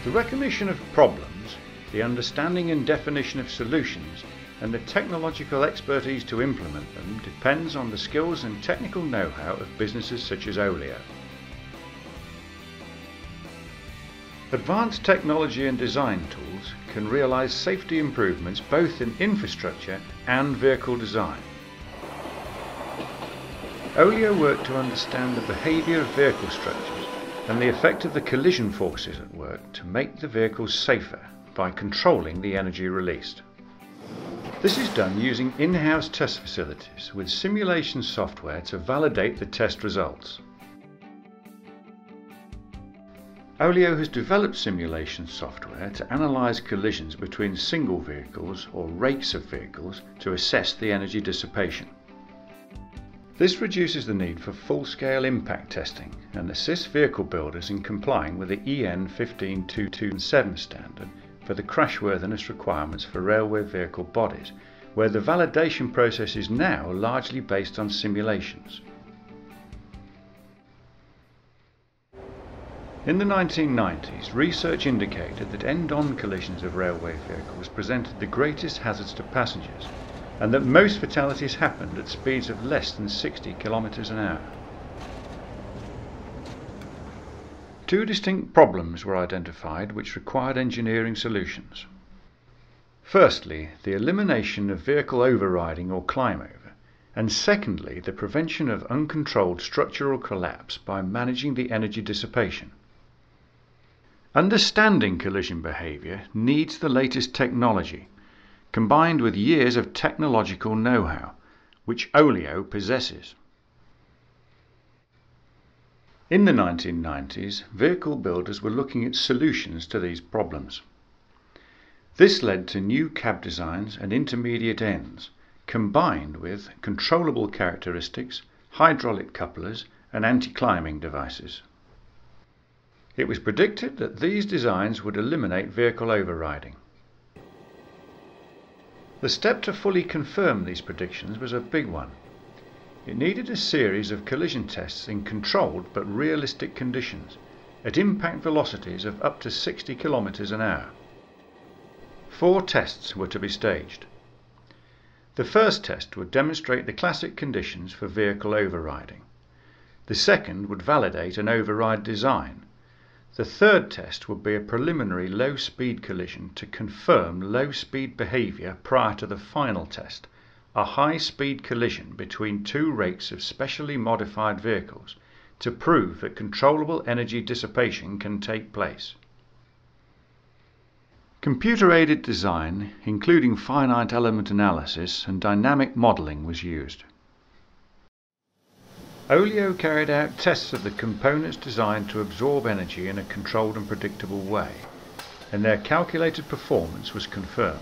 The recognition of problems, the understanding and definition of solutions, and the technological expertise to implement them depends on the skills and technical know-how of businesses such as Oleo. Advanced technology and design tools can realise safety improvements both in infrastructure and vehicle design. Oleo worked to understand the behaviour of vehicle structures and the effect of the collision forces at work to make the vehicles safer by controlling the energy released. This is done using in-house test facilities with simulation software to validate the test results. Oleo has developed simulation software to analyse collisions between single vehicles or rakes of vehicles to assess the energy dissipation. This reduces the need for full-scale impact testing and assists vehicle builders in complying with the EN 15227 standard for the crashworthiness requirements for railway vehicle bodies, where the validation process is now largely based on simulations. In the 1990s, research indicated that end-on collisions of railway vehicles presented the greatest hazards to passengers, and that most fatalities happened at speeds of less than 60 km an hour. Two distinct problems were identified which required engineering solutions. Firstly, the elimination of vehicle overriding or climbover, and secondly, the prevention of uncontrolled structural collapse by managing the energy dissipation. Understanding collision behaviour needs the latest technology, combined with years of technological know-how, which Oleo possesses. In the 1990s, vehicle builders were looking at solutions to these problems. This led to new cab designs and intermediate ends, combined with controllable characteristics, hydraulic couplers, and anti-climbing devices. It was predicted that these designs would eliminate vehicle overriding. The step to fully confirm these predictions was a big one. It needed a series of collision tests in controlled but realistic conditions, at impact velocities of up to 60 km an hour. 4 tests were to be staged. The first test would demonstrate the classic conditions for vehicle overriding. The second would validate an override design. The third test would be a preliminary low-speed collision to confirm low-speed behaviour prior to the final test, a high-speed collision between 2 rakes of specially modified vehicles to prove that controllable energy dissipation can take place. Computer-aided design, including finite element analysis and dynamic modelling, was used. Oleo carried out tests of the components designed to absorb energy in a controlled and predictable way, and their calculated performance was confirmed.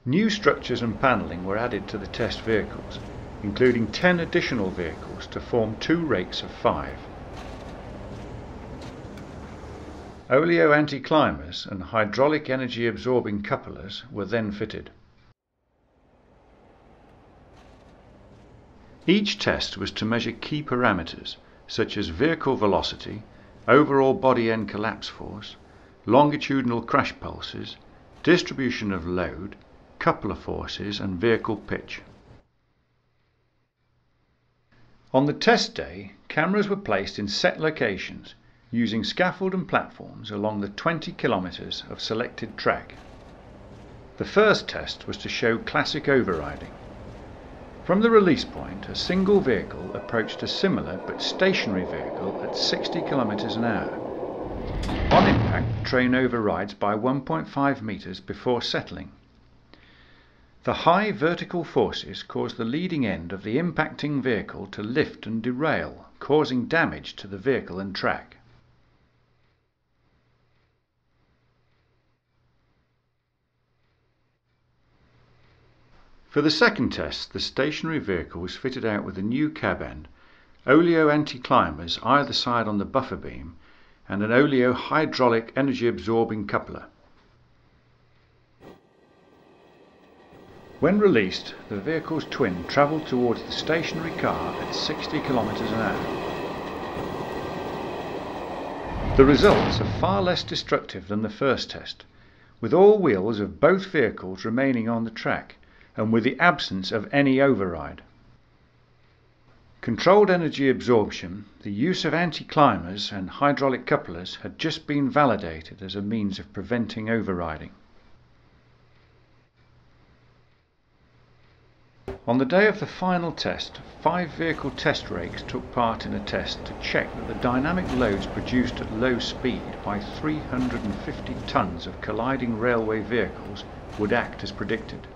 New structures and panelling were added to the test vehicles, including 10 additional vehicles to form 2 rakes of 5. Oleo anti-climbers and hydraulic energy absorbing couplers were then fitted. Each test was to measure key parameters such as vehicle velocity, overall body end collapse force, longitudinal crash pulses, distribution of load, coupler forces and vehicle pitch. On the test day, cameras were placed in set locations using scaffold and platforms along the 20 kilometres of selected track. The first test was to show classic overriding. From the release point, a single vehicle approached a similar but stationary vehicle at 60 km an hour. On impact, the train overrides by 1.5 metres before settling. The high vertical forces caused the leading end of the impacting vehicle to lift and derail, causing damage to the vehicle and track. For the second test, the stationary vehicle was fitted out with a new cab end, Oleo anti-climbers either side on the buffer beam, and an Oleo hydraulic energy absorbing coupler. When released, the vehicle's twin travelled towards the stationary car at 60 km an hour. The results are far less destructive than the first test, with all wheels of both vehicles remaining on the track and with the absence of any override. Controlled energy absorption, the use of anti-climbers and hydraulic couplers had just been validated as a means of preventing overriding. On the day of the final test, 5 vehicle test rakes took part in a test to check that the dynamic loads produced at low speed by 350 tons of colliding railway vehicles would act as predicted.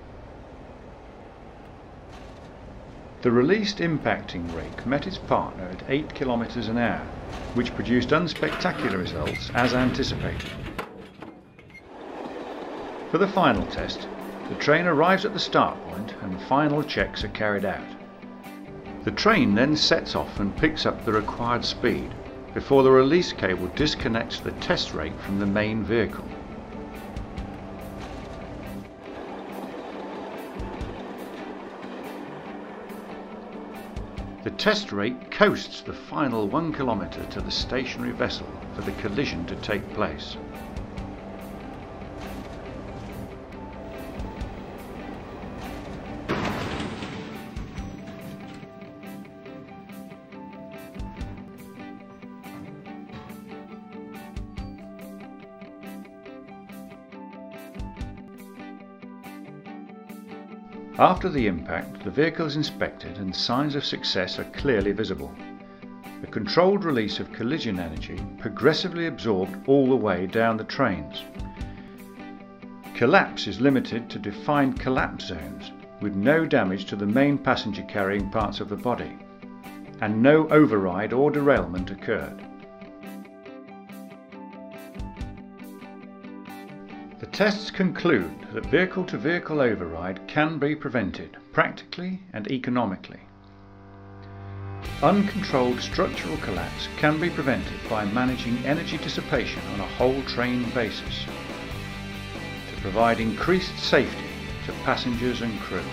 The released impacting rake met its partner at 8 km an hour, which produced unspectacular results as anticipated. For the final test, the train arrives at the start point and final checks are carried out. The train then sets off and picks up the required speed before the release cable disconnects the test rake from the main vehicle. The test rake coasts the final 1 km to the stationary vessel for the collision to take place. After the impact, the vehicle is inspected and signs of success are clearly visible. A controlled release of collision energy progressively absorbed all the way down the trains. Collapse is limited to defined collapse zones, with no damage to the main passenger carrying parts of the body, and no override or derailment occurred. The tests conclude that vehicle-to-vehicle override can be prevented practically and economically. Uncontrolled structural collapse can be prevented by managing energy dissipation on a whole train basis to provide increased safety to passengers and crew.